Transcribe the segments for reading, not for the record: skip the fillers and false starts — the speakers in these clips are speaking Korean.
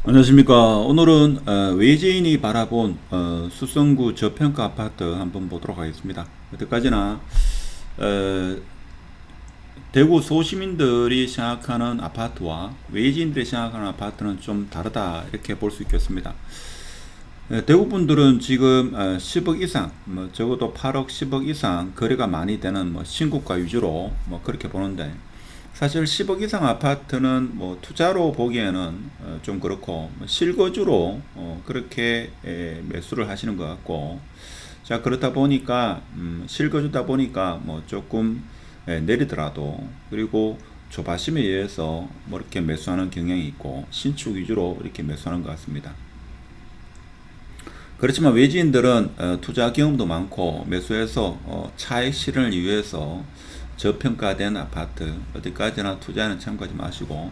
안녕하십니까. 오늘은 외지인이 바라본 수성구 저평가 아파트 한번 보도록 하겠습니다. 여태까지나 어, 대구 소시민들이 생각하는 아파트와 외지인들이 생각하는 아파트는 좀 다르다 이렇게 볼 수 있겠습니다. 대구 분들은 지금 10억 이상, 뭐 적어도 8억, 10억 이상 거래가 많이 되는 뭐 신고가 위주로 뭐 그렇게 보는데, 사실 10억 이상 아파트는 뭐 투자로 보기에는 좀 그렇고, 뭐 실거주로 그렇게 매수를 하시는 것 같고, 자 그렇다 보니까 실거주다 보니까 뭐 조금 내리더라도, 그리고 조바심에 의해서 뭐 이렇게 매수하는 경향이 있고 신축 위주로 이렇게 매수하는 것 같습니다. 그렇지만 외지인들은 투자 경험도 많고 매수해서 차익 실현을 위해서 저평가된 아파트 어디까지나 투자는 참고하지 마시고,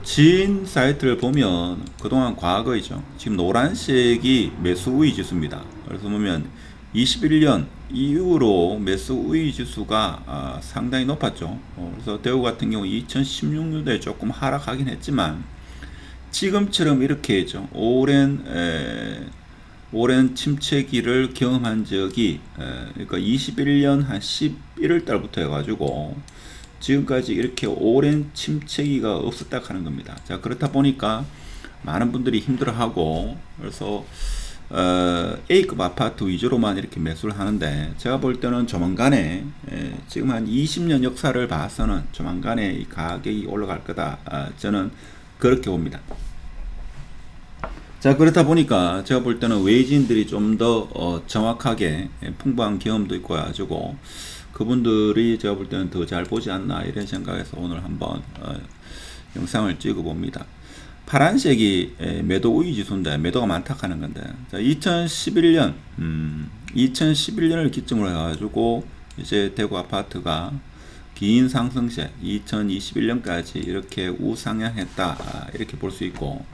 지인 사이트를 보면 그동안 과거이죠. 지금 노란색이 매수 우위 지수입니다. 그래서 보면 21년 이후로 매수 우위 지수가 상당히 높았죠. 그래서 대우 같은 경우 2016년도에 조금 하락하긴 했지만 지금처럼 이렇게 죠 오랜 침체기를 경험한 적이, 그러니까 21년 한 11월 달부터 해가지고 지금까지 이렇게 오랜 침체기가 없었다 하는 겁니다. 자 그렇다 보니까 많은 분들이 힘들어하고, 그래서 A급 아파트 위주로만 이렇게 매수를 하는데, 제가 볼 때는 조만간에 지금 한 20년 역사를 봐서는 조만간에 이 가격이 올라갈 거다, 저는 그렇게 봅니다. 자 그렇다 보니까 제가 볼 때는 외지인들이 좀 더 정확하게 풍부한 경험도 있고 가지고 그분들이 제가 볼 때는 더 잘 보지 않나 이런 생각에서 오늘 한번 영상을 찍어 봅니다. 파란색이 매도 우위 지수인데 매도가 많다 하는 건데, 자 2011년을 기점으로 해가지고 이제 대구 아파트가 긴 상승세 2021년까지 이렇게 우상향했다, 이렇게 볼 수 있고,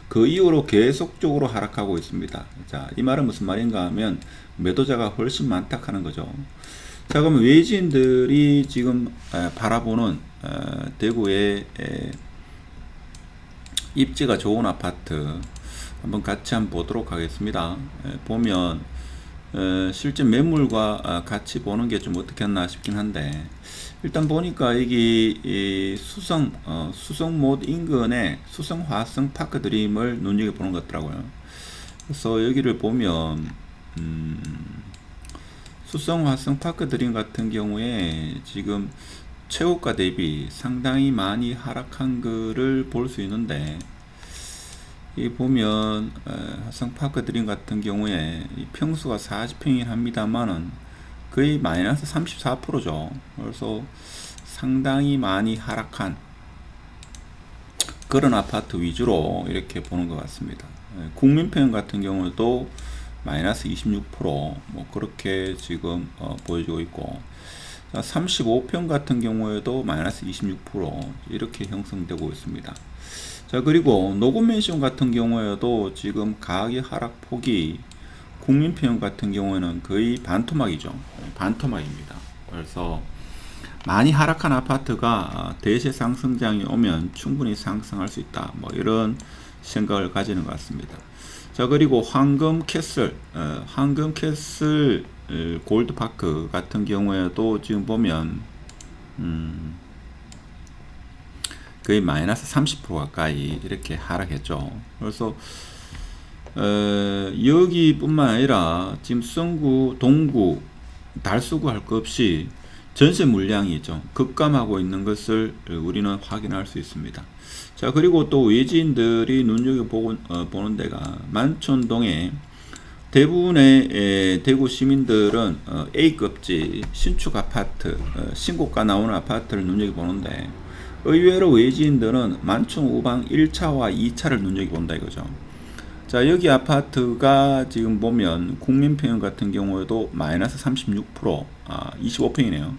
그 이후로 계속적으로 하락하고 있습니다. 자, 이 말은 무슨 말인가 하면 매도자가 훨씬 많다 하는 거죠. 자, 그러면 외지인들이 지금 바라보는 대구의 입지가 좋은 아파트 한번 같이 한번 보도록 하겠습니다. 보면 실제 매물과 같이 보는 게 좀 어떻게 했나 싶긴 한데, 일단 보니까 여기 수성못 인근에 수성화성 파크 드림을 눈여겨보는 것 같더라고요. 그래서 여기를 보면 수성화성 파크 드림 같은 경우에 지금 최고가 대비 상당히 많이 하락한 것을 볼 수 있는데, 이 보면 화성파크 드림 같은 경우에 평수가 40평이긴 합니다만은 거의 마이너스 34%죠. 그래서 상당히 많이 하락한 그런 아파트 위주로 이렇게 보는 것 같습니다. 국민평 같은 경우도 마이너스 26%뭐 그렇게 지금 보여주고 있고, 35평 같은 경우에도 마이너스 26% 이렇게 형성되고 있습니다. 자 그리고 노건맨션 같은 경우에도 지금 가격 하락폭이 국민평 같은 경우에는 거의 반토막이죠. 반토막입니다. 그래서 많이 하락한 아파트가 대세 상승장이 오면 충분히 상승할 수 있다, 뭐 이런 생각을 가지는 것 같습니다. 자 그리고 황금캐슬 골드파크 같은 경우에도 지금 보면 거의 마이너스 30% 가까이 이렇게 하락했죠. 그래서 여기뿐만 아니라 지금 성구, 동구, 달수구 할 것 없이 전세 물량이 좀 급감하고 있는 것을 우리는 확인할 수 있습니다. 자 그리고 또 외지인들이 눈여겨보는 데가 만촌동에 대부분의 대구 시민들은 A급지 신축 아파트, 신고가 나오는 아파트를 눈여겨보는데, 의외로 외지인들은 만촌 우방 1차와 2차를 눈여겨본다 이거죠. 자 여기 아파트가 지금 보면 국민평 같은 경우에도 마이너스 36%, 25평이네요.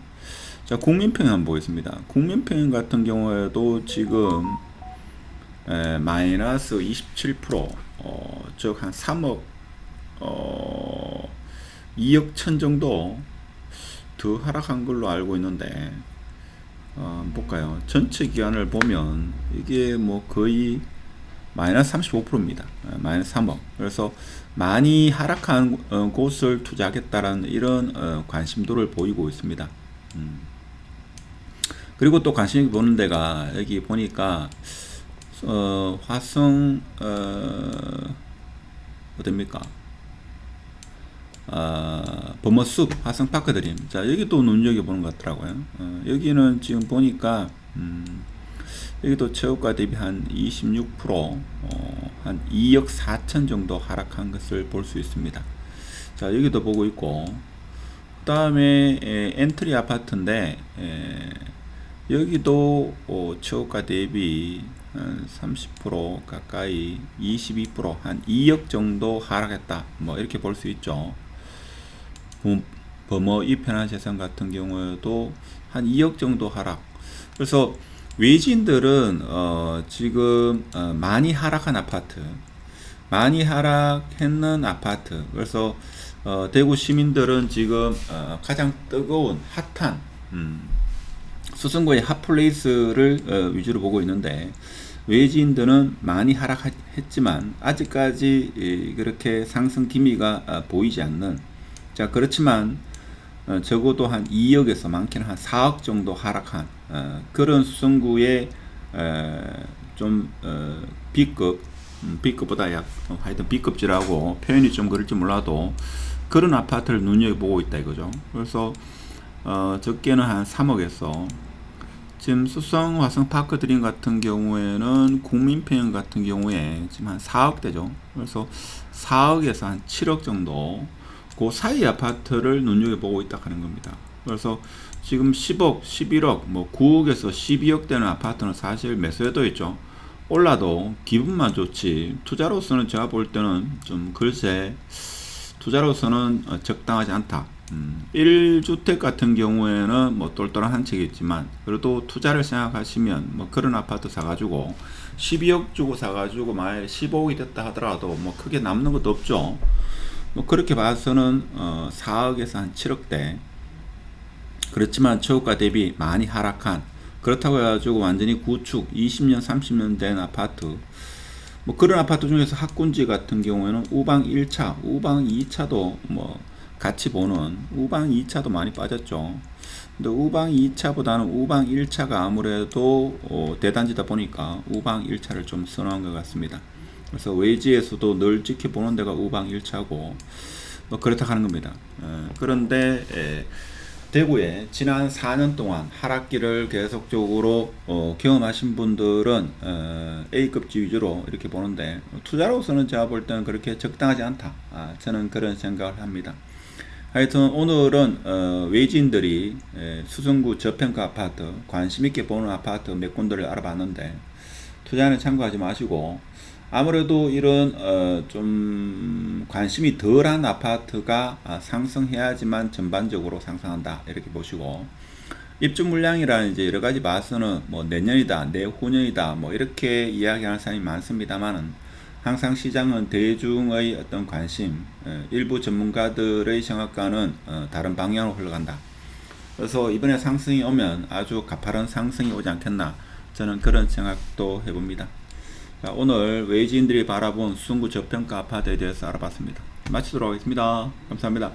자 국민평 한번 보겠습니다. 국민평 같은 경우에도 지금 마이너스 27%, 즉 한 3억 2억 천 정도 더 하락한 걸로 알고 있는데, 볼까요? 전체 기간을 보면 이게 뭐 거의 마이너스 35%입니다. 마이너스 3억. 그래서 많이 하락한 곳을 투자하겠다라는 이런 관심도를 보이고 있습니다. 그리고 또 관심 보는 데가 여기 보니까 화성 어딥니까? 범어숲 화성파크 드림. 자, 여기도 눈여겨보는 것 같더라고요. 여기는 지금 보니까 여기도 최고가 대비 한 26%, 한 2억 4천 정도 하락한 것을 볼 수 있습니다. 자, 여기도 보고 있고, 그 다음에 엔트리 아파트인데 여기도 최고가 대비 한 30% 가까이 22%, 한 2억 정도 하락했다, 뭐 이렇게 볼 수 있죠. 범어 이편한 재산 같은 경우에도 한 2억 정도 하락. 그래서 외지인들은 지금 많이 하락한 아파트, 많이 하락했는 아파트. 그래서 대구 시민들은 지금 가장 뜨거운 핫한 수성구의 핫플레이스를 위주로 보고 있는데, 외지인들은 많이 하락했지만 아직까지 그렇게 상승 기미가 보이지 않는, 자, 그렇지만 적어도 한 2억에서 많게는 한 4억 정도 하락한 그런 수성구의 좀 B급, B급보다 하여튼 B급지라고 표현이 좀 그럴지 몰라도 그런 아파트를 눈여겨보고 있다 이거죠. 그래서 적게는 한 3억에서 지금 수성 화성파크 드림 같은 경우에는 국민평형 같은 경우에 지금 한 4억대죠. 그래서 4억에서 한 7억 정도 그 사이 아파트를 눈여겨보고 있다 하는 겁니다. 그래서 지금 10억, 11억, 뭐 9억에서 12억 되는 아파트는 사실 매수해도 있죠. 올라도 기분만 좋지 투자로서는 제가 볼 때는 좀 글쎄 투자로서는 적당하지 않다. 1주택 같은 경우에는 뭐 똘똘한 한 채가 있지만 그래도 투자를 생각하시면 뭐 그런 아파트 사가지고 12억 주고 사가지고 만약에 15억이 됐다 하더라도 뭐 크게 남는 것도 없죠. 뭐 그렇게 봐서는 4억에서 한 7억대. 그렇지만 최고가 대비 많이 하락한, 그렇다고 해가지고 완전히 구축 20년 30년 된 아파트, 뭐 그런 아파트 중에서 학군지 같은 경우에는 우방 1차, 우방 2차도 뭐 같이 보는 우방 2차도 많이 빠졌죠. 근데 우방 2차보다는 우방 1차가 아무래도 대단지다 보니까 우방 1차를 좀 선호한 것 같습니다. 그래서 외지에서도 늘 지켜보는 데가 우방 1차고 뭐 그렇다 하는 겁니다. 그런데 대구에 지난 4년 동안 하락기를 계속적으로 경험하신 분들은 A급지 위주로 이렇게 보는데, 투자로서는 제가 볼 때는 그렇게 적당하지 않다, 저는 그런 생각을 합니다. 하여튼 오늘은 외지인들이 수성구 저평가 아파트, 관심있게 보는 아파트 몇 군데를 알아봤는데 투자는 참고하지 마시고, 아무래도 이런 좀 관심이 덜한 아파트가 상승해야지만 전반적으로 상승한다 이렇게 보시고, 입주 물량이라는 이제 여러 가지 봐서는 뭐 내년이다, 내후년이다 뭐 이렇게 이야기하는 사람이 많습니다만은, 항상 시장은 대중의 어떤 관심, 일부 전문가들의 정확과는 다른 방향으로 흘러간다. 그래서 이번에 상승이 오면 아주 가파른 상승이 오지 않겠나, 저는 그런 생각도 해봅니다. 자, 오늘 외지인들이 바라본 수성구 저평가 아파트에 대해서 알아봤습니다. 마치도록 하겠습니다. 감사합니다.